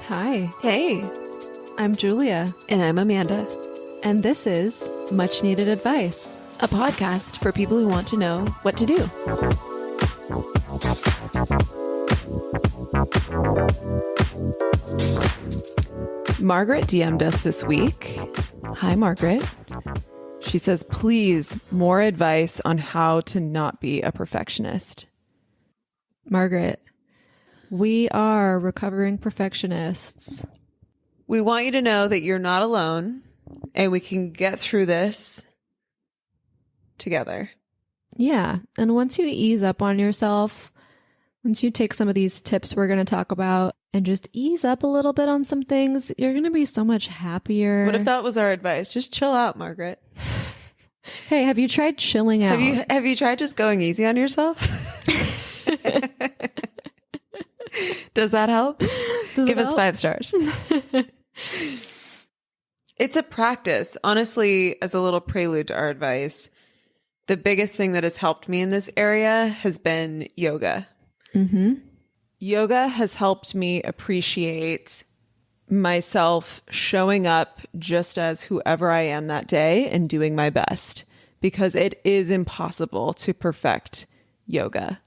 Hi, Hey, I'm Julia, and I'm Amanda, and this is Much Needed Advice. a podcast for people who want to know what to do. Margaret DM'd us this week. Hi, Margaret. She says, please, more advice on how to not be a perfectionist. Margaret, we are recovering perfectionists. We want you to know that you're not alone and we can get through this together. Yeah, and once you ease up on yourself, once you take some of these tips we're going to talk about and just ease up a little bit on some things, you're going to be so much happier. What if that was our advice? Just chill out, Margaret. Hey, have you tried chilling out? Have you tried just going easy on yourself? Does that help? Give us 5 stars. It's a practice. Honestly, as a little prelude to our advice, the biggest thing that has helped me in this area has been yoga. Mm-hmm. Yoga has helped me appreciate myself showing up just as whoever I am that day and doing my best, because it is impossible to perfect yoga.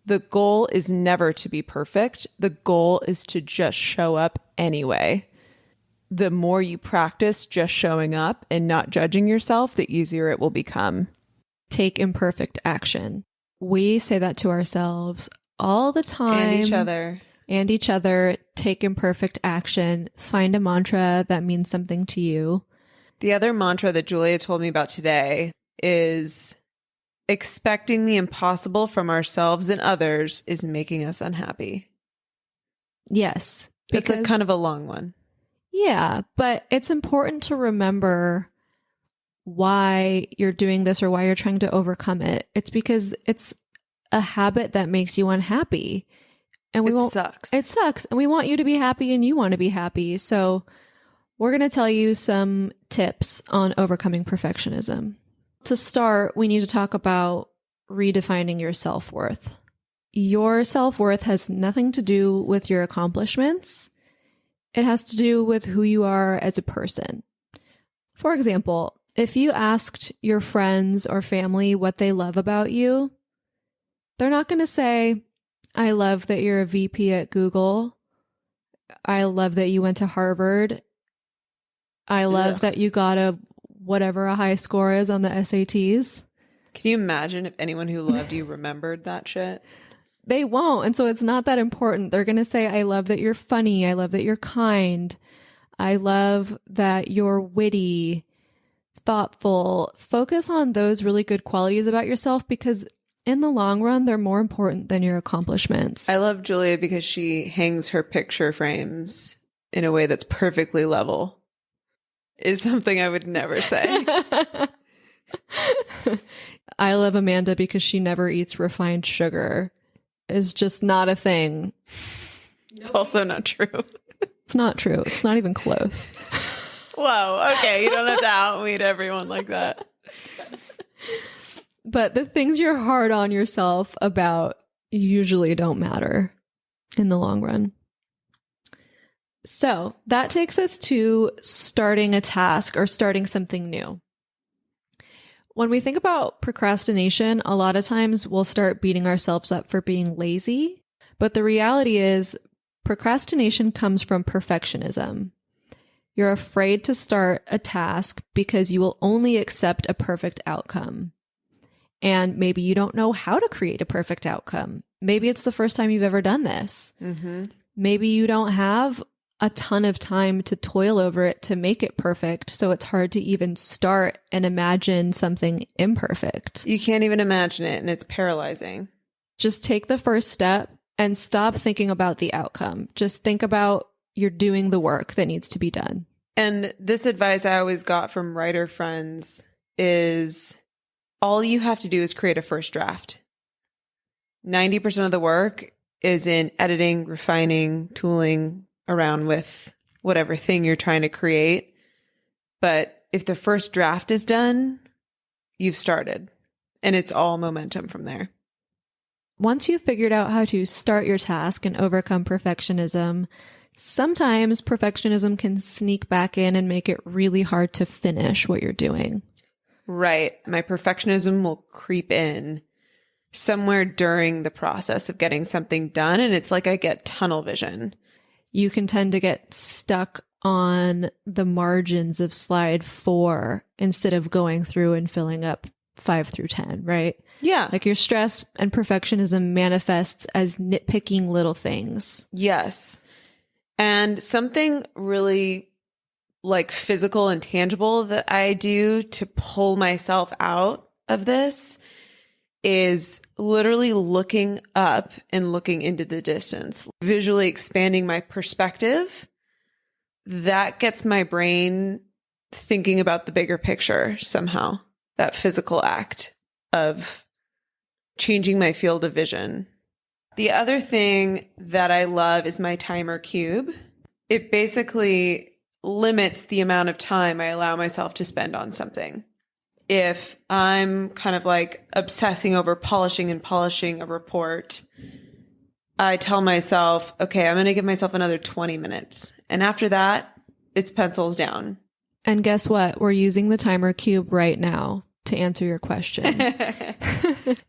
The goal is never to be perfect. The goal is to just show up anyway. The more you practice just showing up and not judging yourself, the easier it will become. Take imperfect action. We say that to ourselves all the time. And each other. And each other. Take imperfect action. Find a mantra that means something to you. The other mantra that Julia told me about today is expecting the impossible from ourselves and others is making us unhappy. Yes. It's a kind of a long one. Yeah, but it's important to remember why you're doing this or why you're trying to overcome it. It's because it's a habit that makes you unhappy. And It sucks. It sucks. And we want you to be happy and you want to be happy. So we're going to tell you some tips on overcoming perfectionism. To start, we need to talk about redefining your self-worth. Your self-worth has nothing to do with your accomplishments. It has to do with who you are as a person. For example, if you asked your friends or family what they love about you, they're not going to say, I love that you're a VP at Google. I love that you went to Harvard. I love that you got whatever a high score is on the SATs. Can you imagine if anyone who loved you remembered that shit? They won't. And so it's not that important. They're going to say, I love that you're funny. I love that you're kind. I love that you're witty, thoughtful. Focus on those really good qualities about yourself because in the long run, they're more important than your accomplishments. I love Julia because she hangs her picture frames in a way that's perfectly level. Is something I would never say. I love Amanda because she never eats refined sugar. Is just not a thing. It's also not true. It's not true. It's not even close. Whoa. Okay. You don't have to outweed everyone like that. But the things you're hard on yourself about usually don't matter in the long run. So that takes us to starting a task or starting something new. When we think about procrastination, a lot of times we'll start beating ourselves up for being lazy. But the reality is procrastination comes from perfectionism. You're afraid to start a task because you will only accept a perfect outcome. And maybe you don't know how to create a perfect outcome. Maybe it's the first time you've ever done this. Mm-hmm. Maybe you don't have a ton of time to toil over it to make it perfect. So it's hard to even start and imagine something imperfect. You can't even imagine it and it's paralyzing. Just take the first step and stop thinking about the outcome. Just think about you're doing the work that needs to be done. And this advice I always got from writer friends is all you have to do is create a first draft. 90% of the work is in editing, refining, tooling around with whatever thing you're trying to create. But if the first draft is done, you've started and it's all momentum from there. Once you've figured out how to start your task and overcome perfectionism, sometimes perfectionism can sneak back in and make it really hard to finish what you're doing. Right. My perfectionism will creep in somewhere during the process of getting something done. And it's like I get tunnel vision. You can tend to get stuck on the margins of slide 4 instead of going through and filling up 5 through 10, right? Yeah. Like your stress and perfectionism manifests as nitpicking little things. Yes. And something really like physical and tangible that I do to pull myself out of this is literally looking up and looking into the distance, visually expanding my perspective. That gets my brain thinking about the bigger picture somehow, that physical act of changing my field of vision. The other thing that I love is my timer cube. It basically limits the amount of time I allow myself to spend on something. If I'm kind of like obsessing over polishing a report, I tell myself, okay, I'm going to give myself another 20 minutes. And after that, it's pencils down. And guess what? We're using the timer cube right now to answer your question.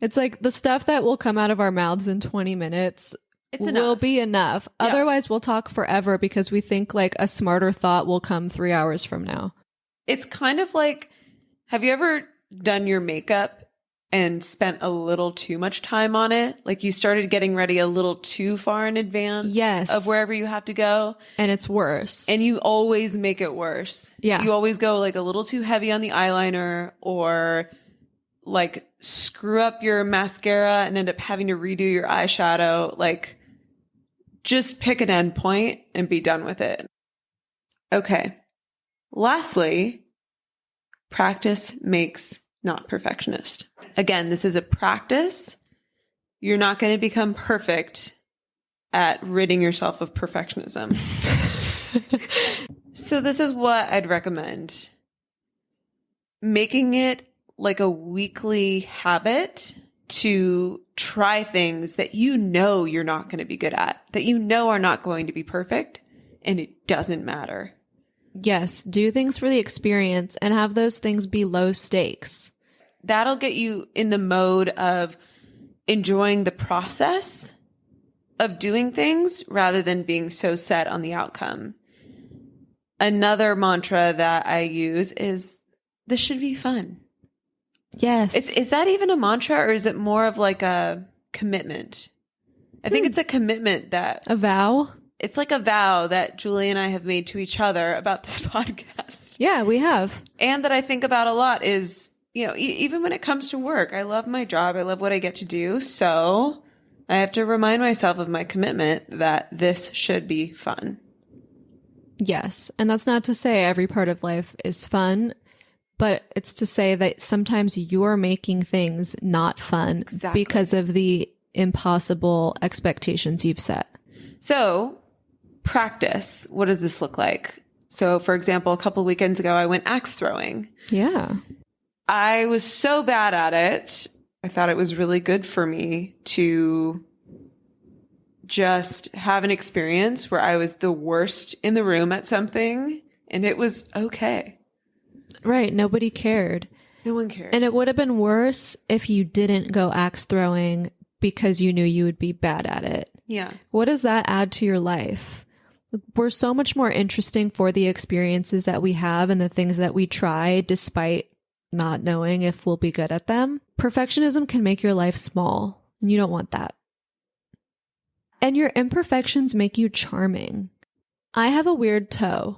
It's like the stuff that will come out of our mouths in 20 minutes will be enough. Yeah. Otherwise, we'll talk forever because we think like a smarter thought will come 3 hours from now. It's kind of like, have you ever done your makeup and spent a little too much time on it? Like you started getting ready a little too far in advance of wherever you have to go. And it's worse. And you always make it worse. Yeah. You always go like a little too heavy on the eyeliner or like screw up your mascara and end up having to redo your eyeshadow. Like just pick an end point and be done with it. Okay. Lastly, practice makes not perfectionist. Again, this is a practice. You're not going to become perfect at ridding yourself of perfectionism. So this is what I'd recommend. Making it like a weekly habit to try things that you know you're not going to be good at, that you know are not going to be perfect, and it doesn't matter. Yes, do things for the experience and have those things be low stakes. That'll get you in the mode of enjoying the process of doing things rather than being so set on the outcome. Another mantra that I use is, this should be fun. Yes. Is that even a mantra or is it more of like a commitment? I think it's a commitment a vow. It's like a vow that Julie and I have made to each other about this podcast. Yeah, we have. And that I think about a lot is, you know, even when it comes to work, I love my job. I love what I get to do. So I have to remind myself of my commitment that this should be fun. Yes. And that's not to say every part of life is fun, but it's to say that sometimes you're making things not fun because of the impossible expectations you've set. So practice. What does this look like? So for example, a couple of weekends ago, I went axe throwing. Yeah. I was so bad at it. I thought it was really good for me to just have an experience where I was the worst in the room at something, and it was okay. Right. Nobody cared. No one cared. And it would have been worse if you didn't go axe throwing because you knew you would be bad at it. Yeah. What does that add to your life? We're so much more interesting for the experiences that we have and the things that we try despite not knowing if we'll be good at them. Perfectionism can make your life small, and you don't want that. And your imperfections make you charming. I have a weird toe.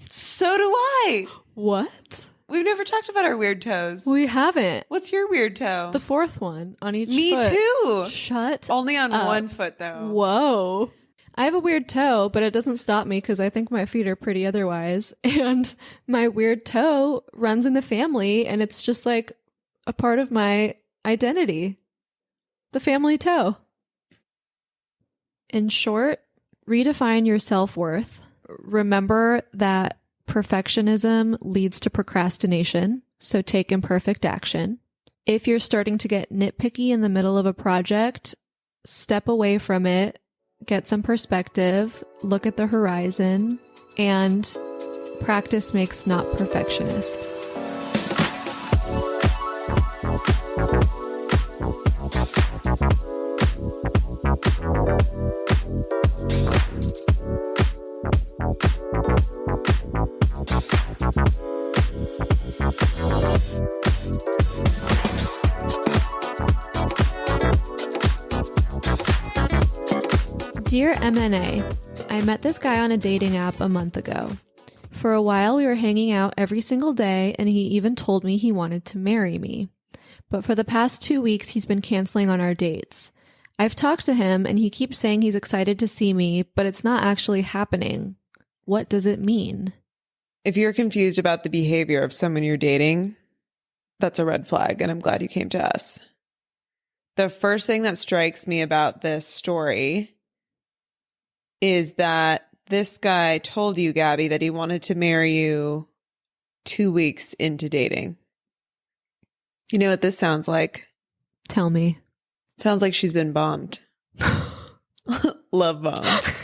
So do I. What? We've never talked about our weird toes. We haven't. What's your weird toe? The fourth one on each foot. Me too. Shut Only on up. one foot though. Whoa. I have a weird toe, but it doesn't stop me because I think my feet are pretty otherwise. And my weird toe runs in the family, and it's just like a part of my identity. The family toe. In short, redefine your self-worth. Remember that perfectionism leads to procrastination, so take imperfect action. If you're starting to get nitpicky in the middle of a project, step away from it. get some perspective, look at the horizon, and practice makes not perfectionist. Dear MNA, I met this guy on a dating app a month ago. For a while, we were hanging out every single day, and he even told me he wanted to marry me. But for the past 2 weeks, he's been canceling on our dates. I've talked to him, and he keeps saying he's excited to see me, but it's not actually happening. What does it mean? If you're confused about the behavior of someone you're dating, that's a red flag, and I'm glad you came to us. The first thing that strikes me about this story is that this guy told you, Gaby, that he wanted to marry you 2 weeks into dating. You know what this sounds like? Tell me. It sounds like she's been bombed. Love bombed.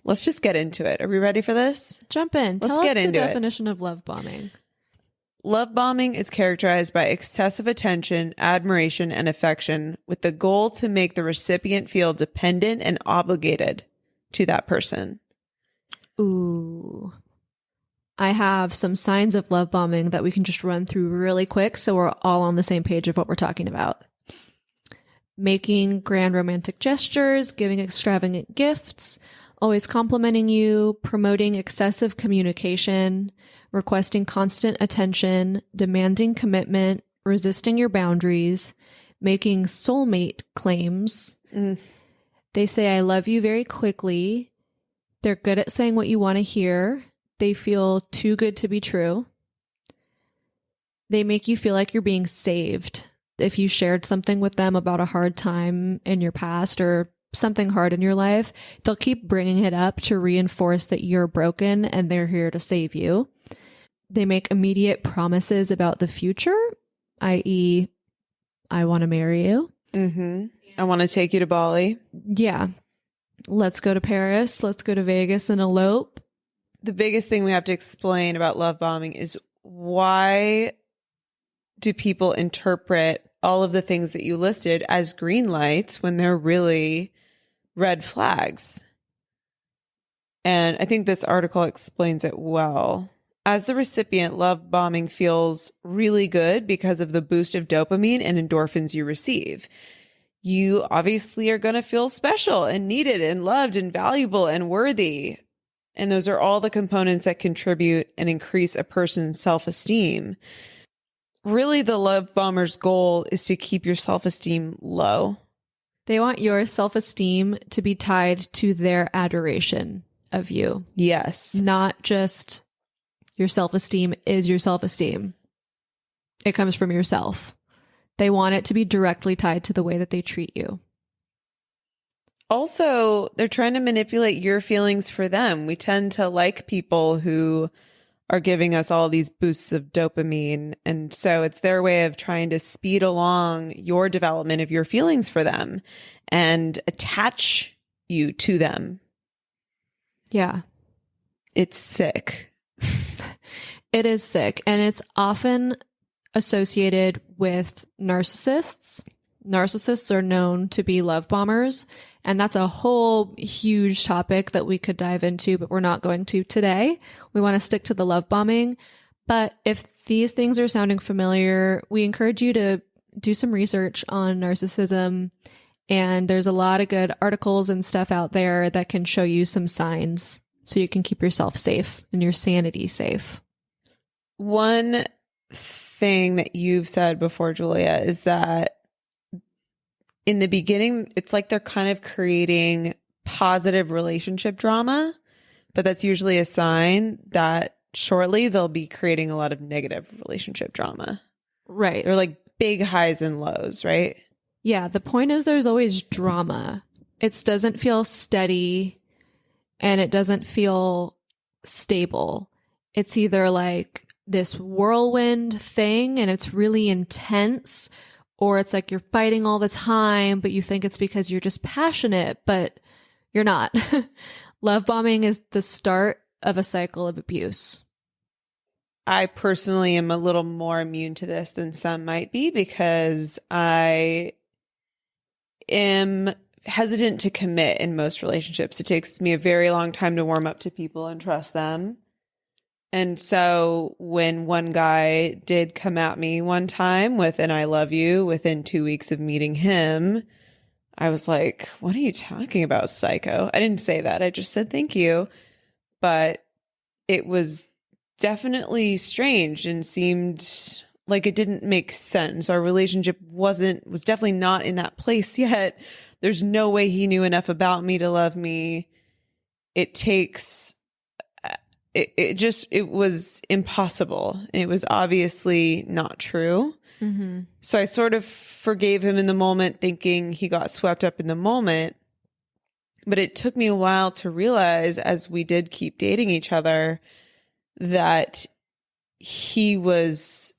Let's just get into it. Are we ready for this? Jump in. Let's Tell get us the into it. definition of love bombing. Love bombing is characterized by excessive attention, admiration, and affection with the goal to make the recipient feel dependent and obligated to that person. Ooh. I have some signs of love bombing that we can just run through really quick so we're all on the same page of what we're talking about. Making grand romantic gestures, giving extravagant gifts, always complimenting you, promoting excessive communication, requesting constant attention, demanding commitment, resisting your boundaries, making soulmate claims. They say, I love you very quickly. They're good at saying what you want to hear. They feel too good to be true. They make you feel like you're being saved. If you shared something with them about a hard time in your past or something hard in your life, they'll keep bringing it up to reinforce that you're broken and they're here to save you. They make immediate promises about the future, i.e., I want to marry you. Mm-hmm. I want to take you to Bali. Yeah. Let's go to Paris. Let's go to Vegas and elope. The biggest thing we have to explain about love bombing is why do people interpret all of the things that you listed as green lights when they're really red flags? And I think this article explains it well. As the recipient, love bombing feels really good because of the boost of dopamine and endorphins you receive. You obviously are going to feel special and needed and loved and valuable and worthy. And those are all the components that contribute and increase a person's self-esteem. Really, the love bomber's goal is to keep your self-esteem low. They want your self-esteem to be tied to their adoration of you. Yes. Not just your self-esteem is your self-esteem. It comes from yourself. They want it to be directly tied to the way that they treat you. Also, they're trying to manipulate your feelings for them. We tend to like people who are giving us all these boosts of dopamine. And so it's their way of trying to speed along your development of your feelings for them and attach you to them. Yeah. It's sick. It is sick. And it's often associated with narcissists. Narcissists are known to be love bombers. And that's a whole huge topic that we could dive into, but we're not going to today. We want to stick to the love bombing. But if these things are sounding familiar, we encourage you to do some research on narcissism. And there's a lot of good articles and stuff out there that can show you some signs so you can keep yourself safe and your sanity safe. One thing that you've said before, Julia, is that in the beginning, it's like they're kind of creating positive relationship drama, but that's usually a sign that shortly they'll be creating a lot of negative relationship drama. Right. They're like big highs and lows, right? Yeah. The point is there's always drama. It doesn't feel steady and it doesn't feel stable. It's either like this whirlwind thing and it's really intense, or it's like you're fighting all the time, but you think it's because you're just passionate, but you're not. Love bombing is the start of a cycle of abuse. I personally am a little more immune to this than some might be because I am hesitant to commit in most relationships. It takes me a very long time to warm up to people and trust them. And so when one guy did come at me one time with an I love you within 2 weeks of meeting him, I was like, what are you talking about, psycho? I didn't say that. I just said thank you. But it was definitely strange and seemed like it didn't make sense. Our relationship was definitely not in that place yet. There's no way he knew enough about me to love me. It takes, it was impossible. And it was obviously not true. Mm-hmm. So I sort of forgave him in the moment, thinking he got swept up in the moment. But it took me a while to realize, as we did keep dating each other, that he was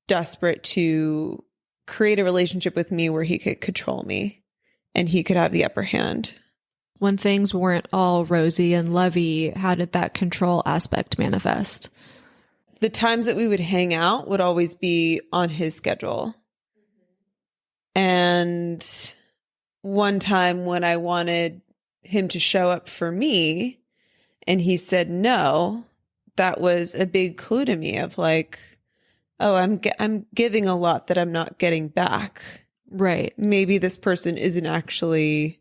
desperate to create a relationship with me where he could control me and he could have the upper hand. When things weren't all rosy and lovey, how did that control aspect manifest? The times that we would hang out would always be on his schedule. And one time when I wanted him to show up for me and he said no, that was a big clue to me of like, oh, I'm giving a lot that I'm not getting back. Right. Maybe this person isn't actually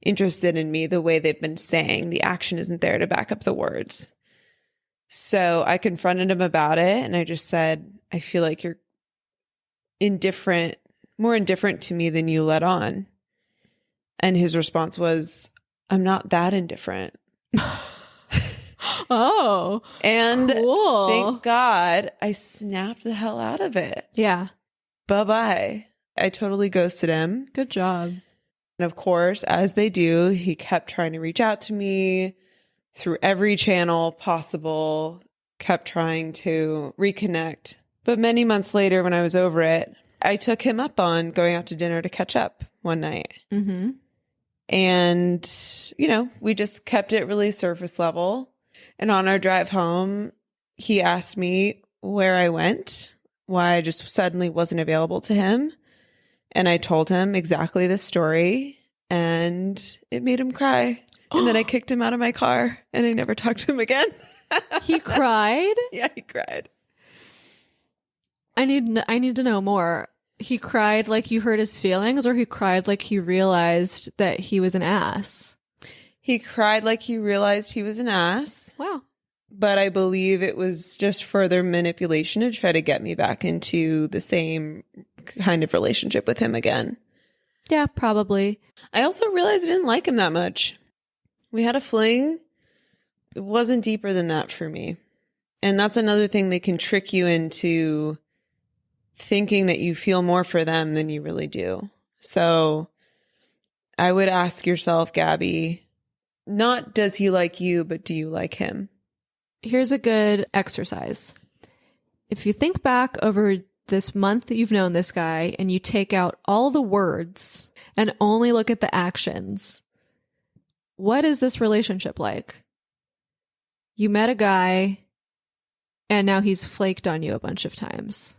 interested in me the way they've been saying. The action isn't there to back up the words. So I confronted him about it and I just said, I feel like you're more indifferent to me than you let on. And his response was, I'm not that indifferent. Oh, and cool. Thank God I snapped the hell out of it. Yeah. Bye-bye. I totally ghosted him. Good job. And of course, as they do, he kept trying to reach out to me through every channel possible, kept trying to reconnect. But many months later, when I was over it, I took him up on going out to dinner to catch up one night. Mm-hmm. And, we just kept it really surface level. And on our drive home, he asked me where I went, why I just suddenly wasn't available to him. And I told him exactly this story, and it made him cry. And then I kicked him out of my car, and I never talked to him again. He cried? Yeah, he cried. I need to know more. He cried like you hurt his feelings, or he cried like he realized that he was an ass? He cried like he realized he was an ass. Wow. But I believe it was just further manipulation to try to get me back into the same kind of relationship with him again. Yeah, probably. I also realized I didn't like him that much. We had a fling. It wasn't deeper than that for me. And that's another thing they can trick you into thinking that you feel more for them than you really do. So I would ask yourself, Gaby, not does he like you, but do you like him? Here's a good exercise. If you think back over this month that you've known this guy and you take out all the words and only look at the actions, what is this relationship like? You met a guy and now he's flaked on you a bunch of times.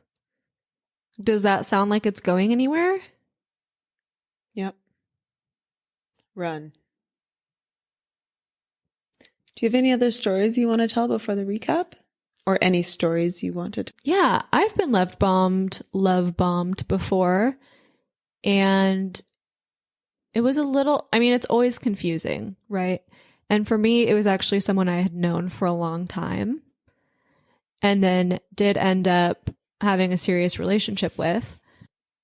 Does that sound like it's going anywhere? Yep. Run. Do you have any other stories you want to tell before the recap? Or any stories you wanted? Yeah, I've been love bombed before. And it was it's always confusing, right? And for me, it was actually someone I had known for a long time and then did end up having a serious relationship with.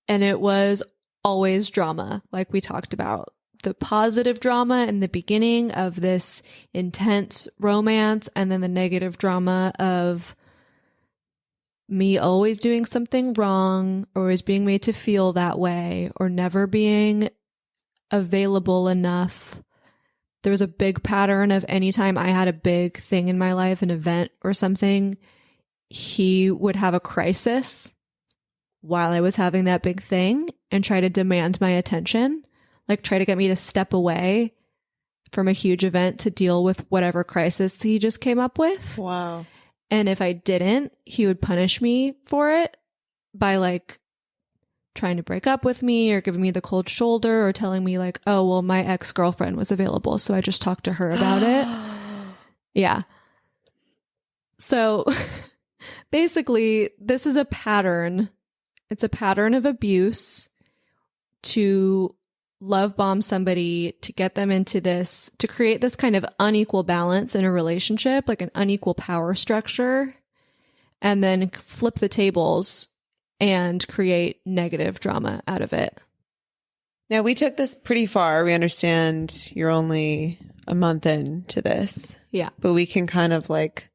And it was always drama, like we talked about. The positive drama in the beginning of this intense romance, and then the negative drama of me always doing something wrong, or always being made to feel that way, or never being available enough. There was a big pattern of anytime I had a big thing in my life, an event or something, he would have a crisis while I was having that big thing and try to demand my attention, like try to get me to step away from a huge event to deal with whatever crisis he just came up with. Wow. And if I didn't, he would punish me for it by like trying to break up with me or giving me the cold shoulder or telling me like, oh, well, my ex-girlfriend was available, so I just talked to her about it. Yeah. So basically, this is a pattern. It's a pattern of abuse to love bomb somebody, to get them into this, to create this kind of unequal balance in a relationship, like an unequal power structure, and then flip the tables and create negative drama out of it. Now, we took this pretty far. We understand you're only a month into this. Yeah. But we can kind of like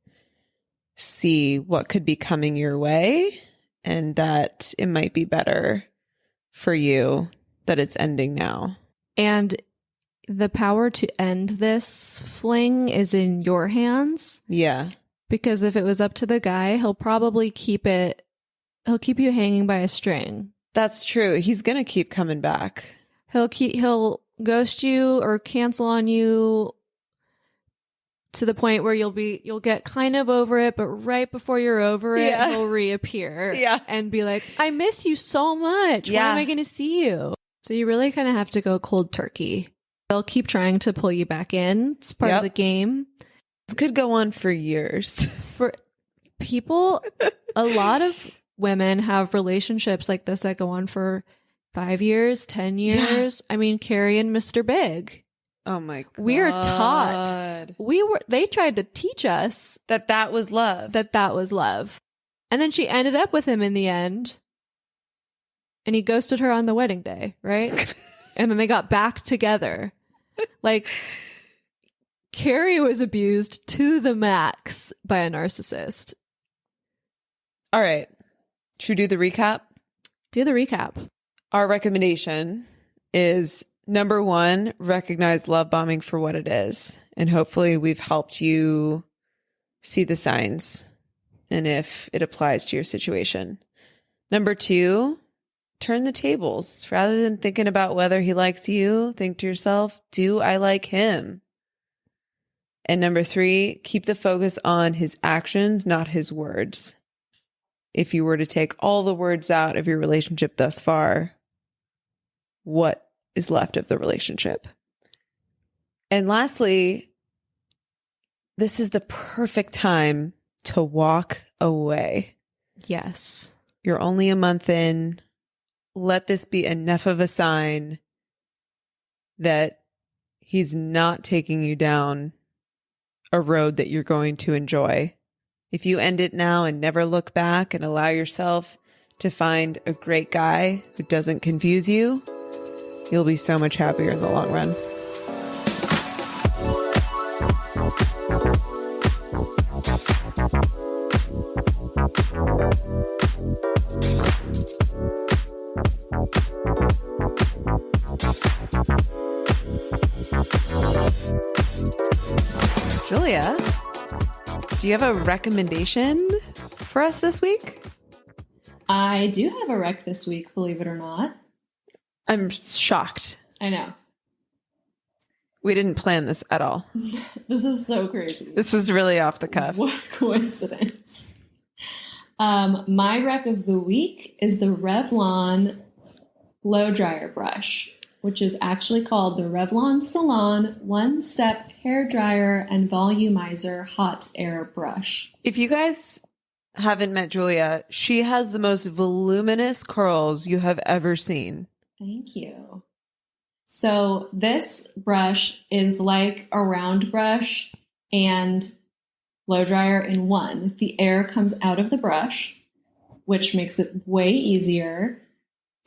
see what could be coming your way and that it might be better for you that it's ending now. And the power to end this fling is in your hands. Yeah. Because if it was up to the guy, he'll probably keep you hanging by a string. That's true. He's going to keep coming back. He'll ghost you or cancel on you to the point where you'll get kind of over it, but right before you're over it, he'll reappear and be like, I miss you so much. When am I going to see you? So you really kind of have to go cold turkey. They'll keep trying to pull you back in. It's part of the game. This could go on for years. For people, a lot of women have relationships like this that go on for 5 years, 10 years. Yeah. I mean, Carrie and Mr. Big. Oh my God. We are taught. They tried to teach us that was love. That was love. And then she ended up with him in the end. And he ghosted her on the wedding day, right? And then they got back together. Like, Carrie was abused to the max by a narcissist. All right. Should we do the recap? Do the recap. Our recommendation is, number 1, recognize love bombing for what it is. And hopefully we've helped you see the signs and if it applies to your situation. Number 2, turn the tables. Rather than thinking about whether he likes you, think to yourself, do I like him? And number 3, keep the focus on his actions, not his words. If you were to take all the words out of your relationship thus far, what is left of the relationship? And lastly, this is the perfect time to walk away. Yes. You're only a month in. Let this be enough of a sign that he's not taking you down a road that you're going to enjoy. If you end it now and never look back and allow yourself to find a great guy who doesn't confuse you, you'll be so much happier in the long run. Julia, do you have a recommendation for us this week? I do have a rec this week, believe it or not. I'm shocked. I know. We didn't plan this at all. This is so crazy. This is really off the cuff. What a coincidence. My rec of the week is the Revlon blow dryer brush, which is actually called the Revlon Salon One-Step Hair Dryer and Volumizer Hot Air Brush. If you guys haven't met Julia, she has the most voluminous curls you have ever seen. Thank you. So this brush is like a round brush and blow dryer in one. The air comes out of the brush, which makes it way easier.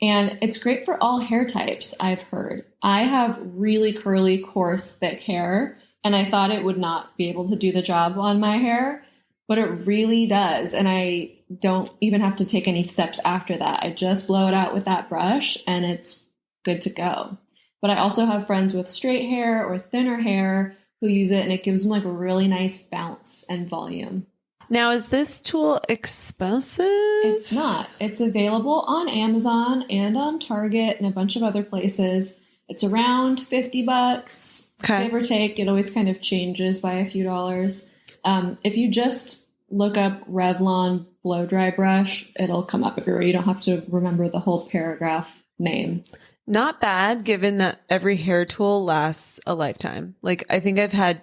And it's great for all hair types, I've heard. I have really curly, coarse, thick hair, and I thought it would not be able to do the job on my hair, but it really does. And I don't even have to take any steps after that. I just blow it out with that brush and it's good to go. But I also have friends with straight hair or thinner hair who use it, and it gives them like a really nice bounce and volume. Now, is this tool expensive? It's not. It's available on Amazon and on Target and a bunch of other places. It's around $50, give or take. It always kind of changes by a few dollars. If you just look up Revlon blow dry brush, it'll come up everywhere. You don't have to remember the whole paragraph name. Not bad, given that every hair tool lasts a lifetime. Like, I think I've had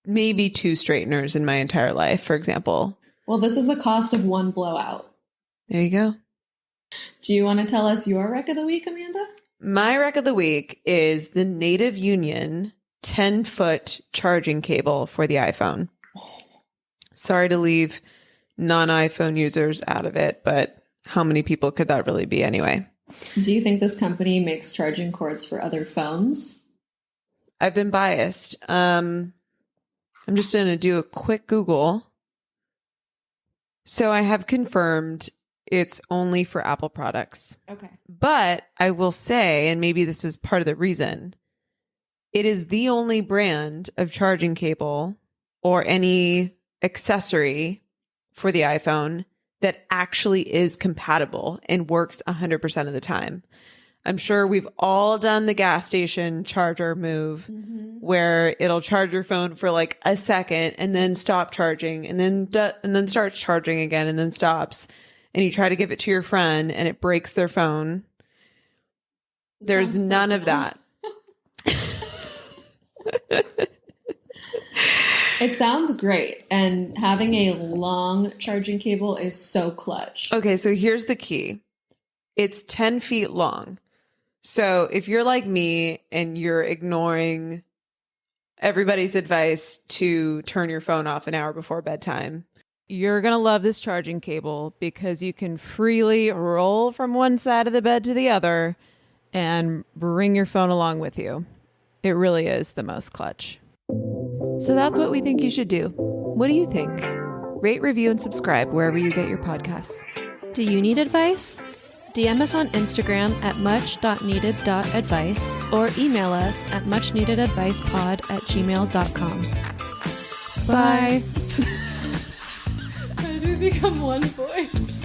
maybe 2 straighteners in my entire life, for example. Well, this is the cost of one blowout. There you go. Do you want to tell us your rec of the week, Amanda? My rec of the week is the Native Union 10-foot charging cable for the iPhone. Sorry to leave non-iPhone users out of it, but how many people could that really be anyway? Do you think this company makes charging cords for other phones? I've been biased. I'm just going to do a quick Google. So I have confirmed it's only for Apple products. Okay. But I will say, and maybe this is part of the reason, it is the only brand of charging cable or any accessory for the iPhone that actually is compatible and works 100% of the time. I'm sure we've all done the gas station charger move where it'll charge your phone for like a second and then stop charging and then starts charging again and then stops. And you try to give it to your friend and it breaks their phone. There's none of that. It sounds great. And having a long charging cable is so clutch. Okay, so here's the key. It's 10 feet long. So if you're like me and you're ignoring everybody's advice to turn your phone off an hour before bedtime, you're going to love this charging cable because you can freely roll from one side of the bed to the other and bring your phone along with you. It really is the most clutch. So that's what we think you should do. What do you think? Rate, review, and subscribe wherever you get your podcasts. Do you need advice? DM us on Instagram at much.needed.advice or email us at muchneededadvicepod@gmail.com. Bye. How did we become one voice?